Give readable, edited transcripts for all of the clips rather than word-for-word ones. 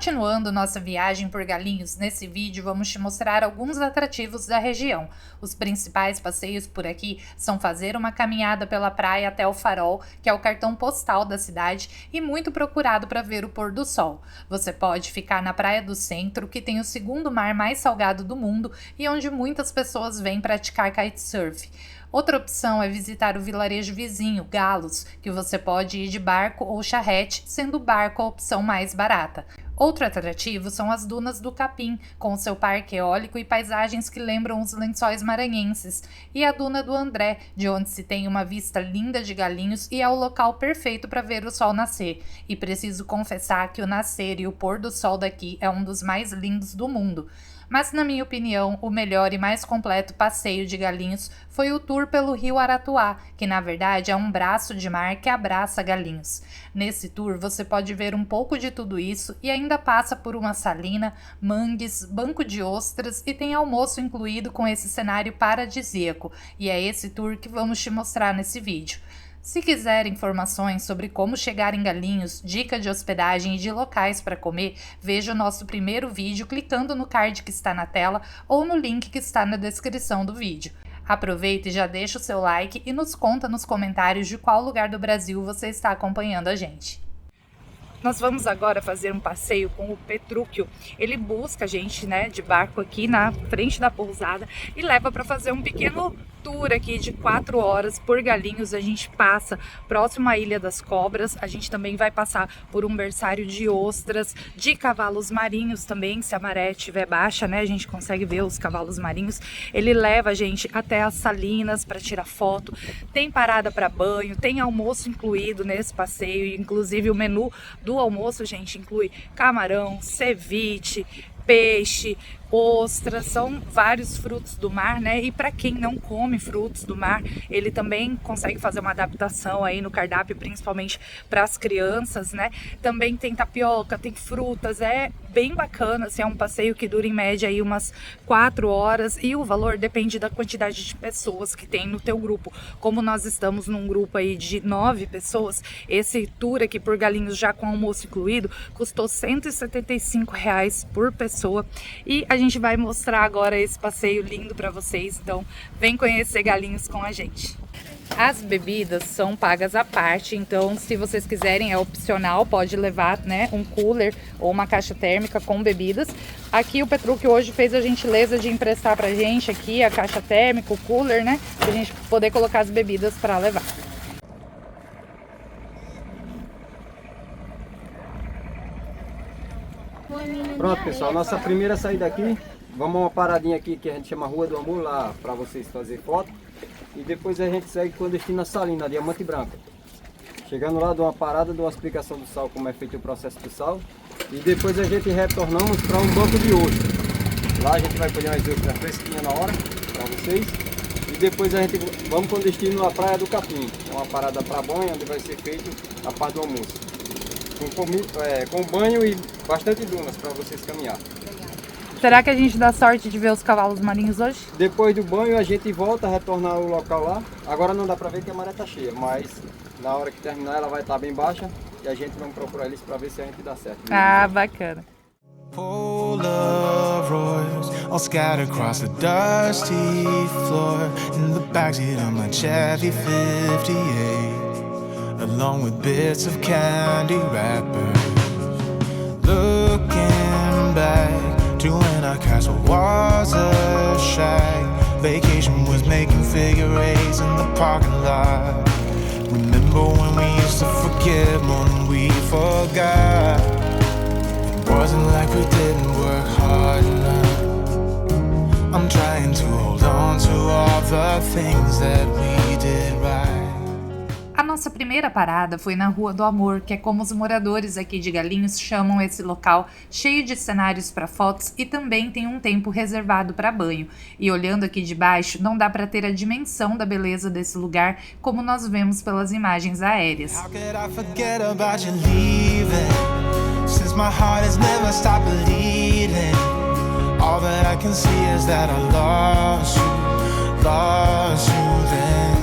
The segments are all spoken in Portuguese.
Continuando nossa viagem por Galinhos, nesse vídeo vamos te mostrar alguns atrativos da região. Os principais passeios por aqui são fazer uma caminhada pela praia até o Farol, que é o cartão postal da cidade e muito procurado para ver o pôr do sol. Você pode ficar na Praia do Centro, que tem o segundo mar mais salgado do mundo e onde muitas pessoas vêm praticar kitesurf. Outra opção é visitar o vilarejo vizinho, Galos, que você pode ir de barco ou charrete, sendo o barco a opção mais barata. Outro atrativo são as dunas do Capim, com seu parque eólico e paisagens que lembram os lençóis maranhenses, e a duna do André, de onde se tem uma vista linda de Galinhos e é o local perfeito para ver o sol nascer. E preciso confessar que o nascer e o pôr do sol daqui é um dos mais lindos do mundo. Mas, na minha opinião, o melhor e mais completo passeio de Galinhos foi o tour pelo rio Aratuá, que na verdade é um braço de mar que abraça Galinhos. Nesse tour você pode ver um pouco de tudo isso e ainda passa por uma salina, mangues, banco de ostras e tem almoço incluído com esse cenário paradisíaco. E é esse tour que vamos te mostrar nesse vídeo. Se quiser informações sobre como chegar em Galinhos, dica de hospedagem e de locais para comer, veja o nosso primeiro vídeo clicando no card que está na tela ou no link que está na descrição do vídeo. Aproveita e já deixa o seu like e nos conta nos comentários de qual lugar do Brasil você está acompanhando a gente. Nós vamos agora fazer um passeio com o Petrúquio. Ele busca a gente, de barco aqui na frente da pousada e leva para fazer um pequeno tour aqui de 4 horas por Galinhos. A gente passa próximo à Ilha das Cobras. A gente também vai passar por um berçário de ostras, de cavalos marinhos também. Se a maré estiver baixa, a gente consegue ver os cavalos marinhos. Ele leva a gente até as salinas para tirar foto. Tem parada para banho, tem almoço incluído nesse passeio. Inclusive o menu do almoço, gente, inclui camarão, ceviche, peixe, ostras, são vários frutos do mar, E para quem não come frutos do mar, ele também consegue fazer uma adaptação aí no cardápio, principalmente para as crianças, Também tem tapioca, tem frutas, é bem bacana, é um passeio que dura em média aí umas 4 horas e o valor depende da quantidade de pessoas que tem no teu grupo. Como nós estamos num grupo aí de 9 pessoas, esse tour aqui por Galinhos já com almoço incluído custou R$ 175 por pessoa e a gente vai mostrar agora esse passeio lindo para vocês, então vem conhecer Galinhos com a gente. As bebidas são pagas à parte, então se vocês quiserem é opcional, pode levar um cooler ou uma caixa térmica com bebidas. Aqui o Petrúquio hoje fez a gentileza de emprestar pra gente aqui a caixa térmica, o cooler, pra gente poder colocar as bebidas para levar. Pronto, pessoal, nossa primeira saída aqui, vamos a uma paradinha aqui que a gente chama Rua do Amor, lá para vocês fazerem foto. E depois a gente segue com o destino a Salina, Diamante Branco. Chegando lá, dou uma parada, dou uma explicação do sal, como é feito o processo do sal. E depois a gente retornamos para um banco de ostras. Lá a gente vai colher umas ostras fresquinhas na hora, para vocês. E depois a gente vamos com o destino à Praia do Capim. É uma parada para banho, onde vai ser feito a parte do almoço. Com banho e bastante dunas para vocês caminhar. Será que a gente dá sorte de ver os cavalos marinhos hoje? Depois do banho a gente volta a retornar ao local lá. Agora não dá para ver que a maré está cheia, mas na hora que terminar ela vai estar bem baixa e a gente vai procurar eles para ver se a gente dá certo. Ah, bacana. Polaroids all scattered across the dusty floor in the backseat of my Chevy 58, along with bits of candy wrappers. Looking back to when our castle was a shack, vacation was making figure eights in the parking lot. Remember when we used to forgive more than we forgot? It wasn't like we didn't work hard enough. I'm trying to hold on to all the things that we did right. A nossa primeira parada foi na Rua do Amor, que é como os moradores aqui de Galinhos chamam esse local, cheio de cenários para fotos e também tem um tempo reservado para banho. E olhando aqui de baixo, não dá para ter a dimensão da beleza desse lugar, como nós vemos pelas imagens aéreas. How could I forget about you leaving? Since my heart has never stopped bleeding. All that I can see is that I lost you then.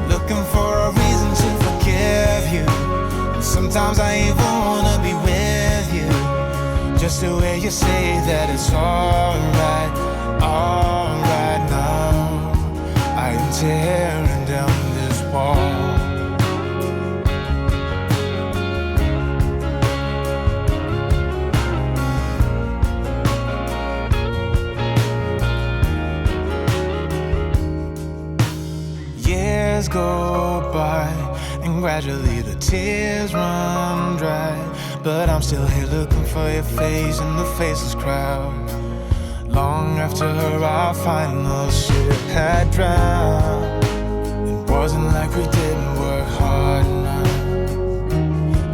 Looking for a reason to forgive you. And sometimes I even wanna be with you. Just the way you say that it's alright now. I am tearing down this wall. Years go by and gradually the tears run dry, but I'm still here looking for your face in the faceless crowd. Long after our final ship had drowned, it wasn't like we didn't work hard enough.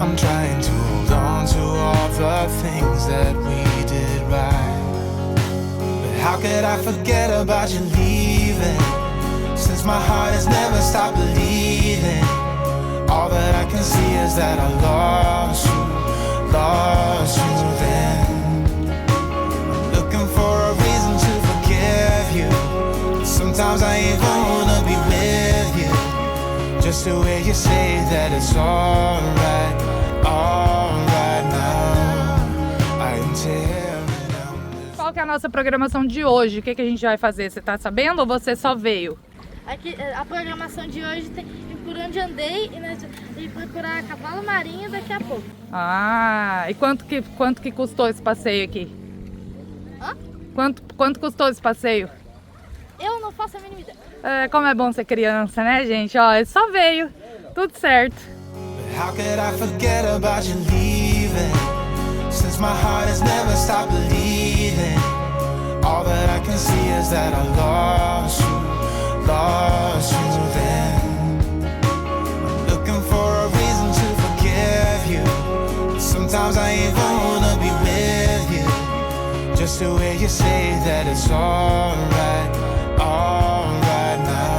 I'm trying to hold on to all the things that we did right, but how could I forget about you leaving? Since my heart has never stopped bleeding, all that I can see is that I lost you then. I'm looking for a reason to forgive you. Sometimes I even wanna be with you. Just the way you say that it's alright now. I am tearing down this. Qual que é a nossa programação de hoje? O que a gente vai fazer? Você tá sabendo ou você só veio? Aqui, a programação de hoje tem por onde andei e procurar cavalo marinho daqui a pouco. Ah, e quanto que custou esse passeio aqui? Hã? Quanto custou esse passeio? Eu não faço a mínima ideia. É, como é bom ser criança, né, gente? Ó, ele só veio, tudo certo. How could I forget about you leaving? Since my heart has never stopped bleeding, all that I can see is that I lost you then. I'm looking for a reason to forgive you. Sometimes I even wanna be with you. Just the way you say that it's alright now.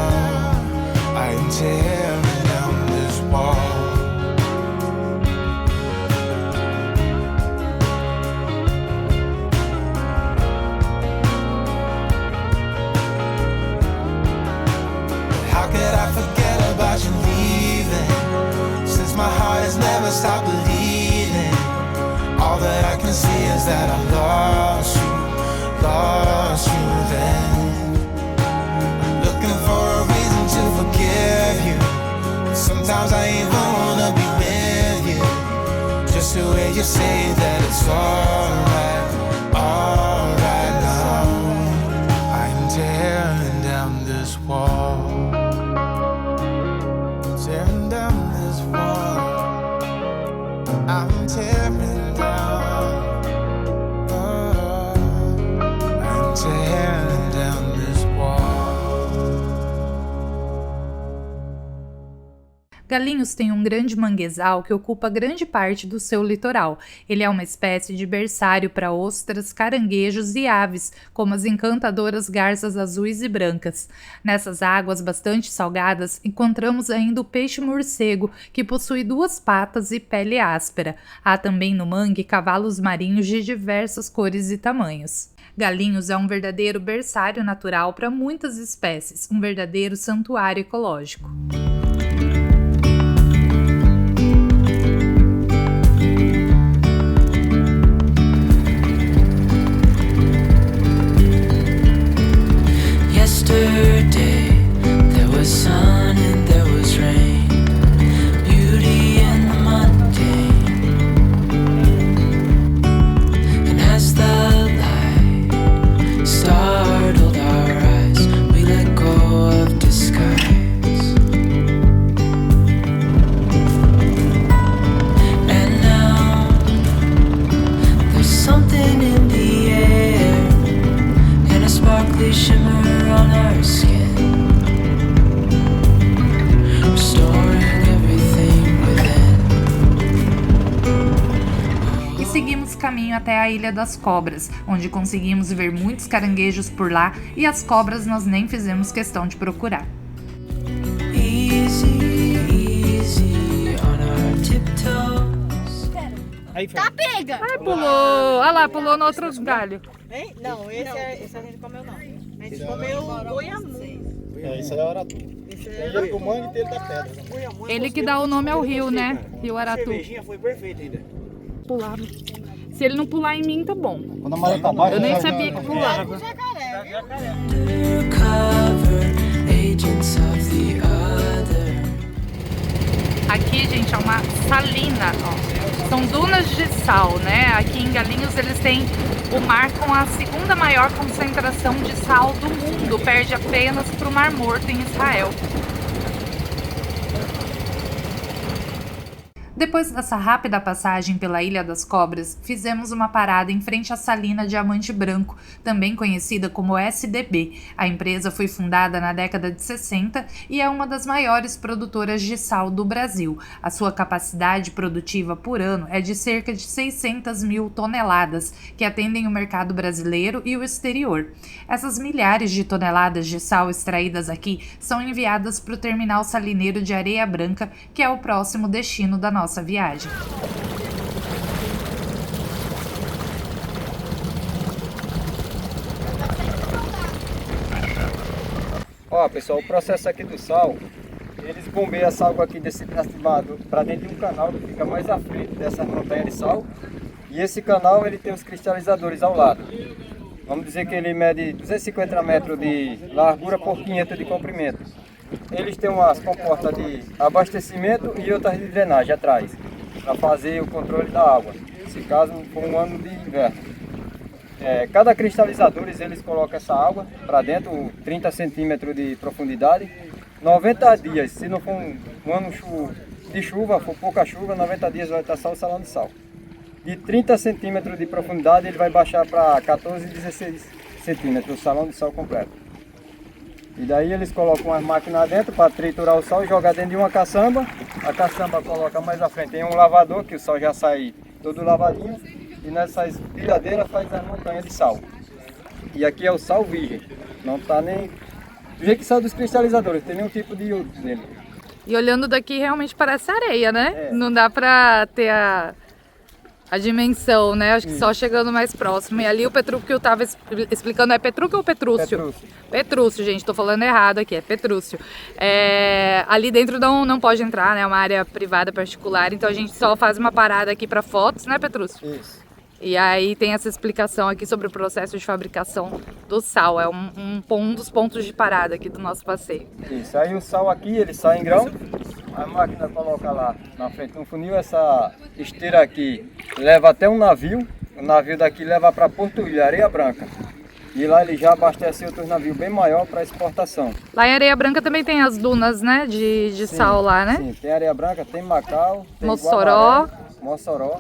I am tearing down this wall. How could I forget about you leaving? Since my heart has never stopped bleeding, all that I can see is that I lost you then. I'm looking for a reason to forgive you. Sometimes I even wanna be with you. Just the way you say that it's alright now. I'm tearing down this wall. Tearing down this wall. I'm tearing down. I'm tearing down this wall. Galinhos tem um grande manguezal que ocupa grande parte do seu litoral. Ele é uma espécie de berçário para ostras, caranguejos e aves, como as encantadoras garças azuis e brancas. Nessas águas bastante salgadas, encontramos ainda o peixe-morcego, que possui 2 patas e pele áspera. Há também no mangue cavalos marinhos de diversas cores e tamanhos. Galinhos é um verdadeiro berçário natural para muitas espécies, um verdadeiro santuário ecológico. Yesterday there was sun and there was rain, beauty in the mundane. And as the light startled our eyes, we let go of disguise. And now there's something in the air and a sparkly shimmer on our skin, restoring everything within. E seguimos caminho até a Ilha das Cobras, onde conseguimos ver muitos caranguejos por lá e as cobras nós nem fizemos questão de procurar. Easy, easy on our tiptoes. Aí, Tá, pega! Ai, pulou! Olha lá, pulou no outro galho. Hein? Não, esse a gente comeu não. A gente comeu goiamu. Isso aí é o aratu. Ele com o mangue inteiro da pedra. Ele que dá o nome ao rio, né? Rio Aratu. A cervejinha foi perfeita ainda. Pulava. Se ele não pular em mim, tá bom. Quando a maré tá baixa, Eu nem já- sabia que pulava. Undercover agents of the other. Aqui, gente, é uma salina, ó. São dunas de sal, né? Aqui em Galinhos eles têm o mar com a segunda maior concentração de sal do mundo. Perde apenas para o Mar Morto em Israel. Depois dessa rápida passagem pela Ilha das Cobras, fizemos uma parada em frente à salina Diamante Branco, também conhecida como SDB. A empresa foi fundada na década de 60 e é uma das maiores produtoras de sal do Brasil. A sua capacidade produtiva por ano é de cerca de 600 mil toneladas, que atendem o mercado brasileiro e o exterior. Essas milhares de toneladas de sal extraídas aqui são enviadas para o terminal salineiro de Areia Branca, que é o próximo destino da nossa viagem. Ó, pessoal, o processo aqui do sal, eles bombeiam essa água aqui desse castimado para dentro de um canal que fica mais à frente dessa montanha de sal. E esse canal ele tem os cristalizadores ao lado. Vamos dizer que ele mede 250 metros de largura por 500 de comprimento. Eles têm umas comportas de abastecimento e outras de drenagem atrás, para fazer o controle da água, se caso for um ano de inverno. Cada cristalizador eles colocam essa água para dentro, 30 centímetros de profundidade, 90 dias, se não for um ano de chuva, for pouca chuva, 90 dias vai estar só o salão de sal. De 30 centímetros de profundidade ele vai baixar para 14, 16 centímetros, o salão de sal completo. E daí eles colocam as máquinas dentro para triturar o sal e jogar dentro de uma caçamba. A caçamba coloca mais à frente em um lavador, que o sal já sai todo lavadinho. E nessas pilhadeiras faz a montanha de sal. E aqui é o sal virgem. Não está nem... Do jeito que sai dos cristalizadores, não tem nenhum tipo de iodo nele. E olhando daqui realmente parece areia, né? Não dá pra ter a dimensão, né? Acho que só chegando mais próximo. E ali o Petrúcio que eu tava explicando, é Petrúcio ou Petrúcio? Petrúcio. Petrúcio, gente, tô falando errado aqui, é Petrúcio. Ali dentro não pode entrar, né? É uma área privada particular, então a gente só faz uma parada aqui para fotos, né, Petrúcio? Isso. E aí tem essa explicação aqui sobre o processo de fabricação do sal. É um dos pontos de parada aqui do nosso passeio. Isso, aí o sal aqui, ele sai em grão. A máquina coloca lá na frente no funil, essa esteira aqui leva até um navio. O navio daqui leva para Porto Ilha, Areia Branca. E lá ele já abastece outros navios bem maior para exportação. Lá em Areia Branca também tem as dunas, né, de sal lá, né? Sim, tem Areia Branca, tem Macau, tem Mossoró. Guamaré, Mossoró.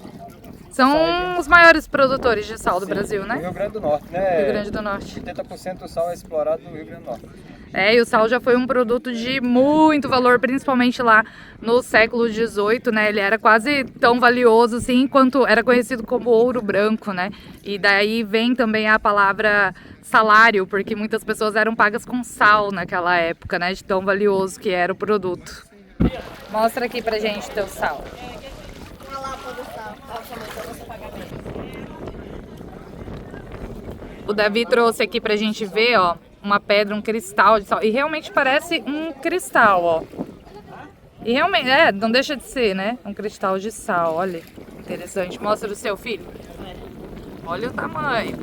São os maiores produtores de sal do Brasil, Do né? Rio Grande do Norte, né? Rio Grande do Norte. 80% do sal é explorado no Rio Grande do Norte. E o sal já foi um produto de muito valor, principalmente lá no século XVIII, né? Ele era quase tão valioso assim quanto era conhecido como ouro branco, né? E daí vem também a palavra salário, porque muitas pessoas eram pagas com sal naquela época, né? De tão valioso que era o produto. Mostra aqui pra gente teu sal. O Davi trouxe aqui pra gente ver, ó, uma pedra, um cristal de sal. E realmente parece um cristal, ó. E realmente, não deixa de ser, né? Um cristal de sal, olha. Interessante. Mostra o seu filho. Olha o tamanho.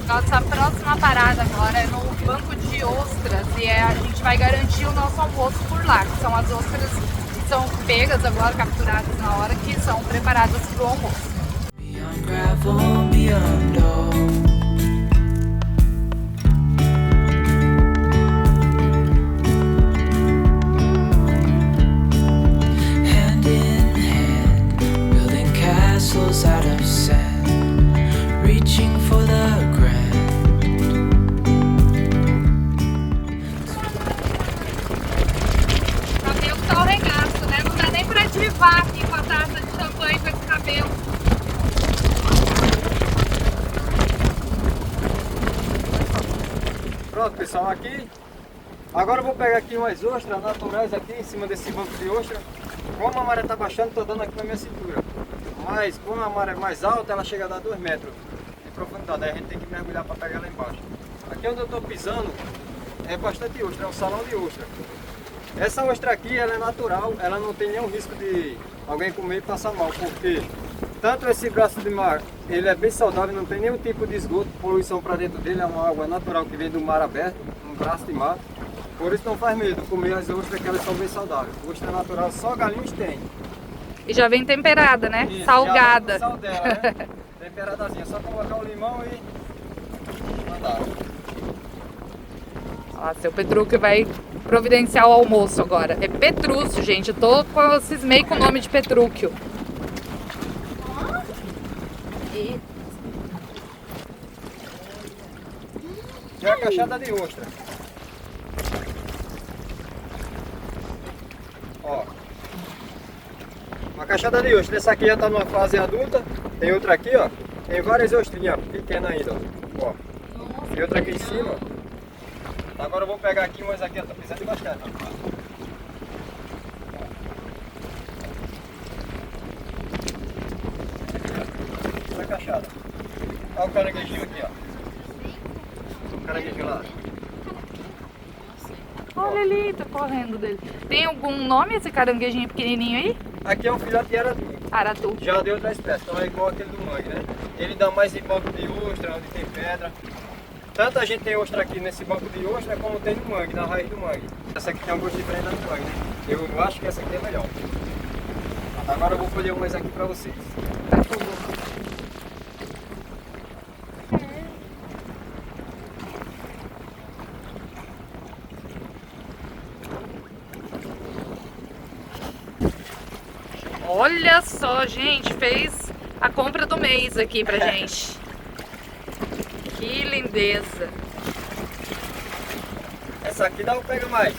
Nossa próxima parada agora é no Banco de Ostras e a gente vai garantir o nosso almoço por lá, que são as ostras que são pegas agora, capturadas na hora, que são preparadas para o almoço. Beyond gravel, beyond all. Hand in hand, building castles out of sand, reaching for the grand. Cabelo tá o regaço, né? Não dá nem pra ativar aqui com a taça de champanhe com esse cabelo. Pronto, pessoal, aqui. Agora eu vou pegar aqui umas ostras naturais aqui em cima desse banco de ostra. Como a maré está baixando, estou dando aqui na minha cintura. Mas como a maré é mais alta, ela chega a dar 2 metros de profundidade. Aí a gente tem que mergulhar para pegar lá embaixo. Aqui onde eu estou pisando é bastante ostra, é um salão de ostra. Essa ostra aqui, ela é natural, ela não tem nenhum risco de alguém comer e passar mal, porque tanto esse braço de mar, ele é bem saudável, não tem nenhum tipo de esgoto, poluição para dentro dele, é uma água natural que vem do mar aberto, um braço de mar. Por isso não faz medo comer as ostras, que elas são bem saudáveis. Ostra natural só galinhos tem. E já vem temperada, né? Isso, Salgada. Já vem com sal dela, né? Temperadazinha, só colocar o limão e mandar. Ó, seu Petrúquio vai providenciar o almoço agora. É Petrúcio, gente. Eu cismei com o nome de Petrúquio. Já é a cachada de ostra. Ó. Uma cachada de ostra. Essa aqui já está numa fase adulta. Tem outra aqui, ó. Tem várias ostrinhas pequenas ainda, ó. Tem outra aqui em cima. Agora eu vou pegar aqui umas aqui, ó. Tá precisando de bastante. Essa cachada. Olha o caranguejinho aqui, ó. O caranguejinho lá. Olha ali, tá correndo dele. Tem algum nome esse caranguejinho pequenininho aí? Aqui é um filhote de aratu. Aratu. Já deu outra espécie, então é igual aquele do mangue, né? Ele dá mais em banco de ostra, onde tem pedra. Tanto a gente tem ostra aqui nesse banco de ostra, como tem no mangue, na raiz do mangue. Essa aqui tem um gosto diferente da do mangue, né? Eu acho que essa aqui é melhor. Agora eu vou colher umas aqui pra vocês. Olha só, gente, fez a compra do mês aqui pra gente. Que lindeza. Essa aqui dá um pega mais.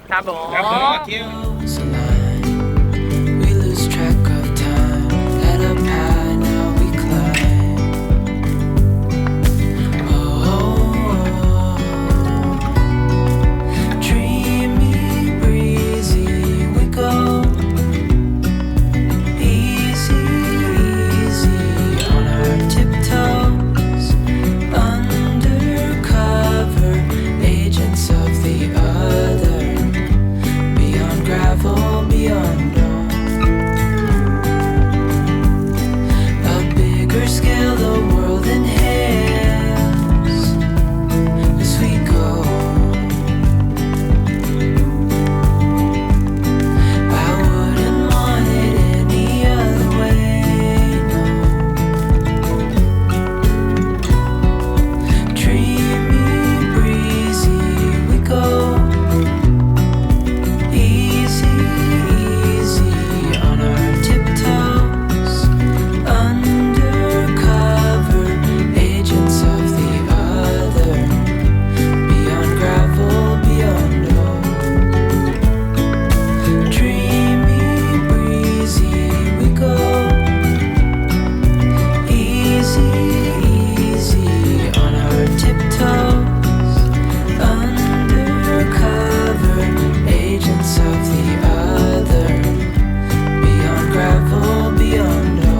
Tá bom. Tá bom, aqui It's a line. We lose track of time. Head up high, now we climb. Oh, dreamy, breezy, we go. Easy, easy on our tiptoes. Undercover agents of the other. Beyond gravel, beyond dawn. A bigger scale, the world inhales as we go. I wouldn't want it any other way, no. Dreamy, breezy, we go. Easy, easy on our tiptoes. Undercover agents of the other. Beyond gravel, beyond all. Dreamy, breezy, we go. Easy, easy on our tiptoes. Undercover agents of the other. Beyond gravel, beyond all.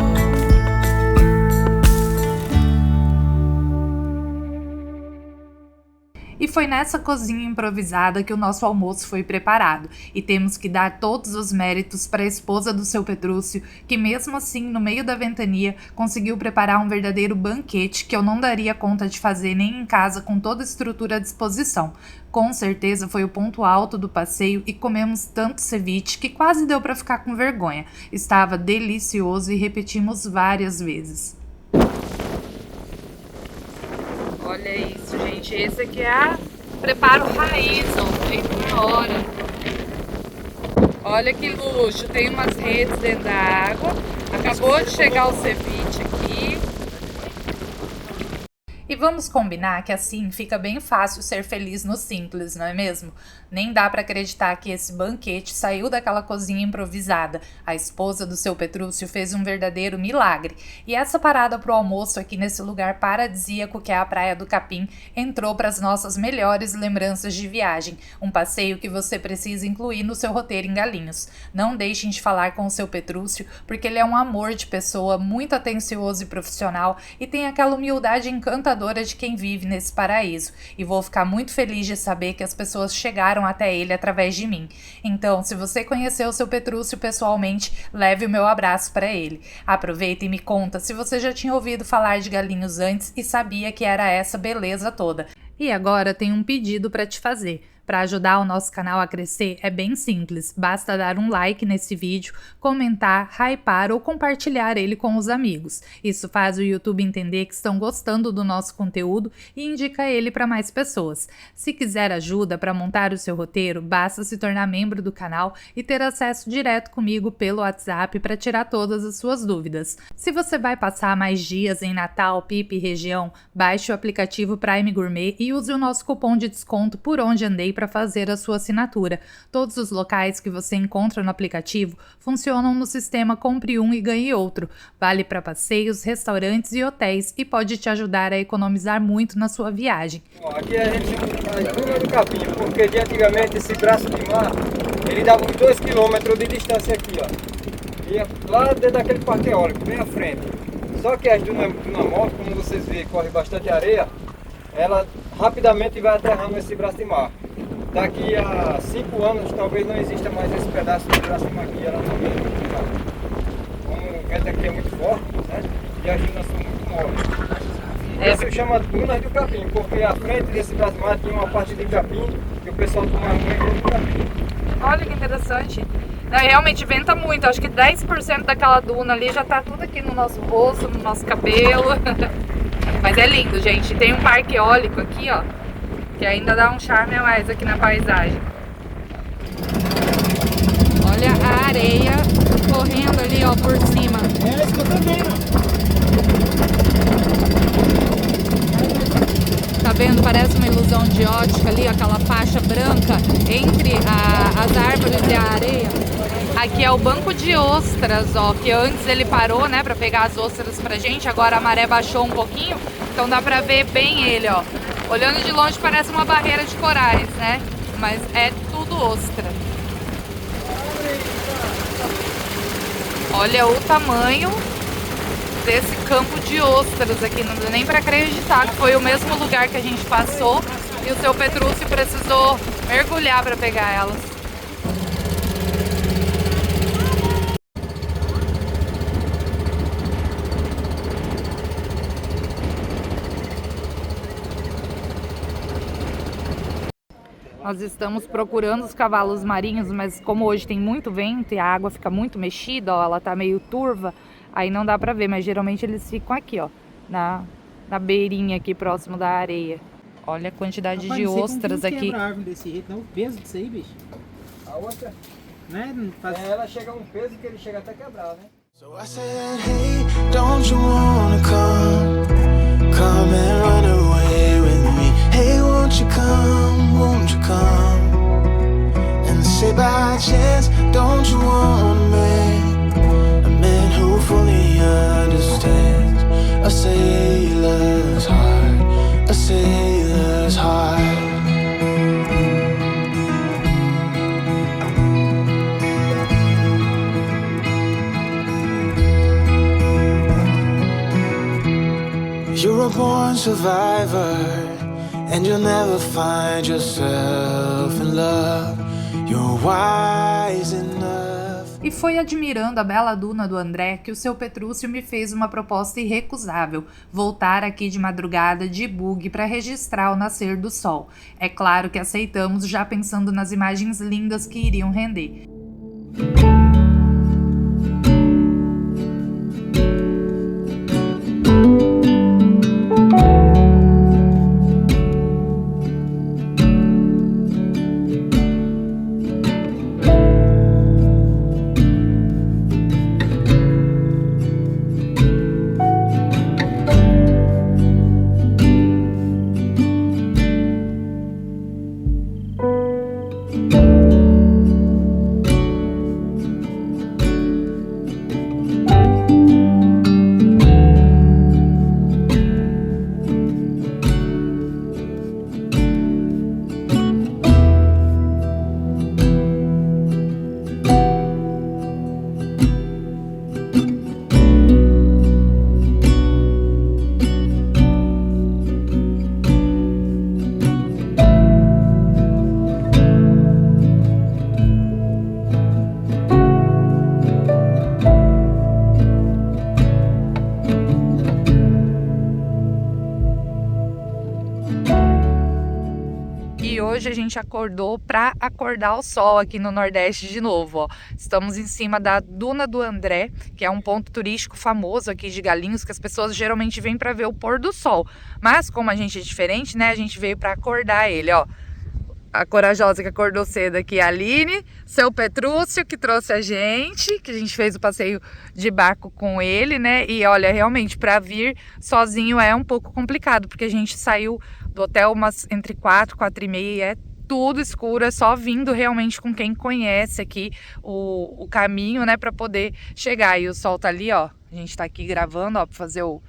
E foi nessa cozinha improvisada que o nosso almoço foi preparado. E temos que dar todos os méritos para a esposa do seu Petrúcio, que mesmo assim, no meio da ventania, conseguiu preparar um verdadeiro banquete que eu não daria conta de fazer nem em casa com toda a estrutura à disposição. Com certeza foi o ponto alto do passeio e comemos tanto ceviche que quase deu para ficar com vergonha. Estava delicioso e repetimos várias vezes. Olha isso, gente. Esse aqui é a preparo raiz, ó, feito na hora. Olha que luxo. Tem umas redes dentro da água. Acabou de chegar o ceviche aqui. E vamos combinar que assim fica bem fácil ser feliz no simples, não é mesmo? Nem dá para acreditar que esse banquete saiu daquela cozinha improvisada. A esposa do seu Petrúcio fez um verdadeiro milagre. E essa parada pro almoço aqui nesse lugar paradisíaco que é a Praia do Capim entrou para as nossas melhores lembranças de viagem. Um passeio que você precisa incluir no seu roteiro em Galinhos. Não deixem de falar com o seu Petrúcio, porque ele é um amor de pessoa, muito atencioso e profissional e tem aquela humildade encantadora encantadora de quem vive nesse paraíso, e vou ficar muito feliz de saber que as pessoas chegaram até ele através de mim. Então, se você conheceu o seu Petrúcio pessoalmente, leve o meu abraço para ele. Aproveita e me conta se você já tinha ouvido falar de galinhos antes e sabia que era essa beleza toda. E agora tem um pedido para te fazer. Para ajudar o nosso canal a crescer é bem simples, basta dar um like nesse vídeo, comentar, hypar ou compartilhar ele com os amigos. Isso faz o YouTube entender que estão gostando do nosso conteúdo e indica ele para mais pessoas. Se quiser ajuda para montar o seu roteiro, basta se tornar membro do canal e ter acesso direto comigo pelo WhatsApp para tirar todas as suas dúvidas. Se você vai passar mais dias em Natal, Pipa e região, baixe o aplicativo Prime Gourmet e use o nosso cupom de desconto Por Onde Andei para fazer a sua assinatura. Todos os locais que você encontra no aplicativo funcionam no sistema Compre Um e Ganhe Outro. Vale para passeios, restaurantes e hotéis e pode te ajudar a economizar muito na sua viagem. Aqui a gente chama de Duna do Capim, porque de antigamente esse braço de mar, ele dava uns 2 km de distância aqui, ó. Ia lá dentro daquele parque eólico, bem à frente. Só que as dunas mortas, como vocês veem, corre bastante areia, ela rapidamente vai aterrando esse braço de mar. Daqui a 5 anos talvez não exista mais esse pedaço de braço de mar aqui, ela não vem. Como o vento aqui é muito forte, né? E as dunas são muito moles. Isso chama Dunas do Capim, porque à frente desse braço de mar tinha uma parte de capim que o pessoal tomava banho do capim. Olha que interessante. Realmente venta muito, acho que 10% daquela duna ali já tá tudo aqui no nosso rosto, no nosso cabelo. Mas é lindo, gente. Tem um parque eólico aqui, ó, que ainda dá um charme a mais aqui na paisagem. Olha a areia correndo ali, ó, por cima. É isso que eu tô vendo. Tá vendo? Parece uma ilusão de ótica ali, aquela faixa branca entre as árvores e a areia. Aqui é o banco de ostras, ó, que antes ele parou, né, pra pegar as ostras pra gente, agora a maré baixou um pouquinho, então dá pra ver bem ele, ó. Olhando de longe parece uma barreira de corais, né, mas é tudo ostra. Olha o tamanho desse campo de ostras aqui, não dá nem pra acreditar que foi o mesmo lugar que a gente passou e o seu Petrúcio precisou mergulhar pra pegar elas. Nós estamos procurando os cavalos marinhos, mas como hoje tem muito vento e a água fica muito mexida, ó, ela tá meio turva, aí não dá pra ver, mas geralmente eles ficam aqui, ó, na beirinha aqui próximo da areia. Olha a quantidade de ostras aqui. Quebra a árvore desse jeito, não? O peso disso aí, bicho. A outra, Né? Não faz... ela chega a um peso que ele chega até a quebrar, né? So I said, hey, don't you wanna come and run away with me? Hey, won't you come and say by chance, don't you want a man who fully understands a sailor's heart, a sailor's heart. You're a born survivor, and you'll never find yourself in love. You're wise enough. E foi admirando a bela duna do André que o seu Petrúcio me fez uma proposta irrecusável: voltar aqui de madrugada de bug para registrar o nascer do sol. É claro que aceitamos, já pensando nas imagens lindas que iriam render. hoje a gente acordou para acordar o sol aqui no Nordeste de novo, ó. Estamos em cima da Duna do André, que é um ponto turístico famoso aqui de Galinhos, que as pessoas geralmente vêm para ver o pôr do sol. Mas como a gente é diferente, né, a gente veio para acordar ele, ó. A corajosa que acordou cedo aqui, a Aline, seu Petrúcio que trouxe a gente fez o passeio de barco com ele, né? E olha, realmente, para vir sozinho é um pouco complicado, porque a gente saiu do hotel entre 4h e 4h30, é tudo escuro, é só vindo realmente com quem conhece aqui o caminho, né? Para poder chegar. E o sol tá ali, ó, a gente tá aqui gravando, ó, para fazer o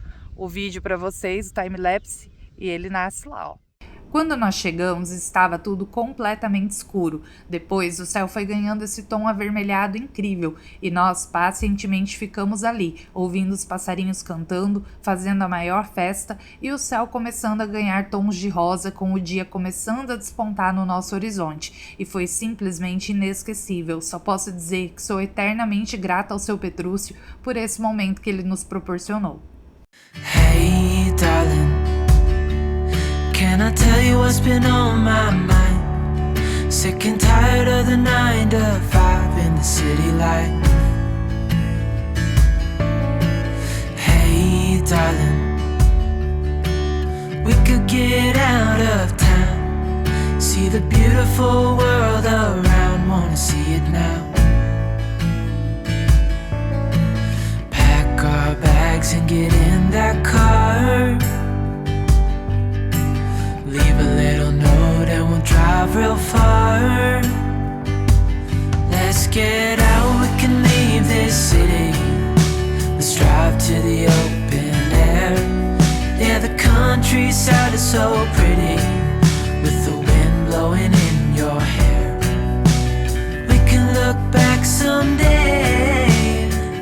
vídeo para vocês, o time-lapse, e ele nasce lá, ó. Quando nós chegamos, estava tudo completamente escuro. Depois, o céu foi ganhando esse tom avermelhado incrível e nós pacientemente ficamos ali, ouvindo os passarinhos cantando, fazendo a maior festa e o céu começando a ganhar tons de rosa com o dia começando a despontar no nosso horizonte. E foi simplesmente inesquecível. Só posso dizer que sou eternamente grata ao seu Petrúcio por esse momento que ele nos proporcionou. Hey, darling, can I tell you what's been on my mind? Sick and tired of the 9 to 5 in the city life. Hey, darling, we could get out of town, see the beautiful world around, wanna see it now. Pack our bags and get in that car, leave a little note and we'll drive real far. Let's get out, we can leave this city. Let's drive to the open air. Yeah, the countryside is so pretty, with the wind blowing in your hair. We can look back someday.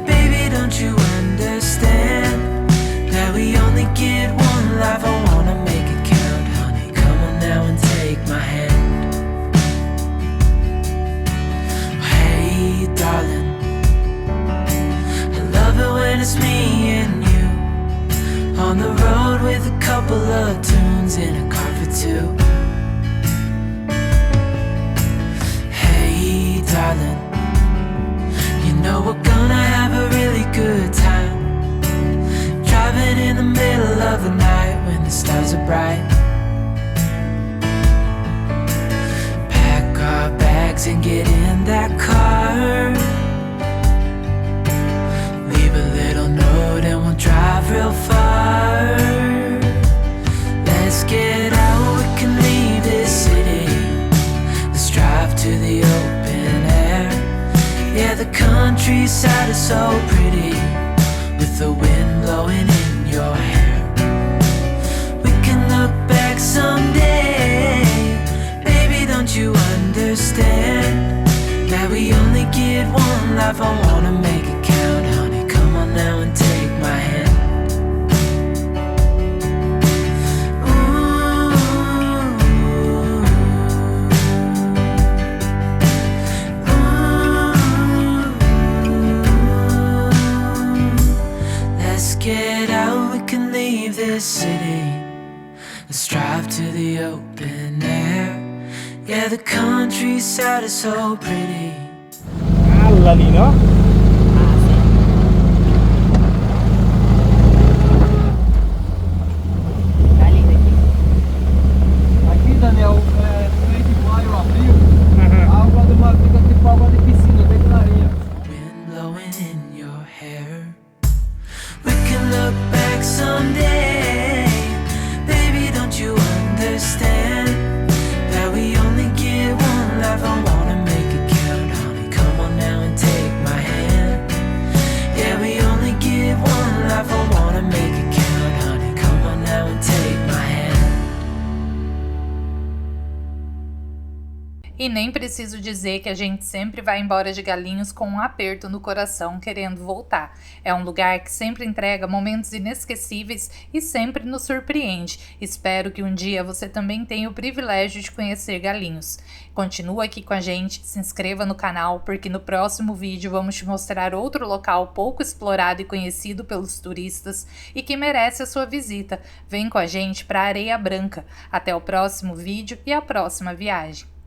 Baby, don't you understand that we only get one life? I wanna make it count, honey. Come on now and take my hand. Hey, darling, I love it when it's me and you, on the road with a couple of tunes in a car for two. Hey, darling, you know we're gonna have a really good time, driving in the middle of the night when the stars are bright. Pack our bags and get in that car, leave a little note and we'll drive real far. Let's get out, we can leave this city. Let's drive to the open air. Yeah, the countryside is so pretty, with the wind blowing in your hair. We can look back someday. Baby, don't you understand that we only get one life? I wanna make it count, honey. Come on now and take my hand. Get out, we can leave this city. Let's drive to the open air. Yeah, the countryside is so pretty. Alla lì, no? Aqui, Daniel, mês de maio, abril, a água do mar fica tipo água de piscina, bem clarinha. Wind blowing in your hair. We can look back someday. Baby, don't you understand that we only get one life? I wanna make it count, honey. Come on now and take my hand. Yeah, we only get one life. I wanna make it count, honey. Come on now and take my hand. E nem preciso dizer que a gente sempre vai embora de Galinhos com um aperto no coração querendo voltar. É um lugar que sempre entrega momentos inesquecíveis e sempre nos surpreende. Espero que um dia você também tenha o privilégio de conhecer Galinhos. Continua aqui com a gente, se inscreva no canal, porque no próximo vídeo vamos te mostrar outro local pouco explorado e conhecido pelos turistas e que merece a sua visita. Vem com a gente para Areia Branca. Até o próximo vídeo e a próxima viagem.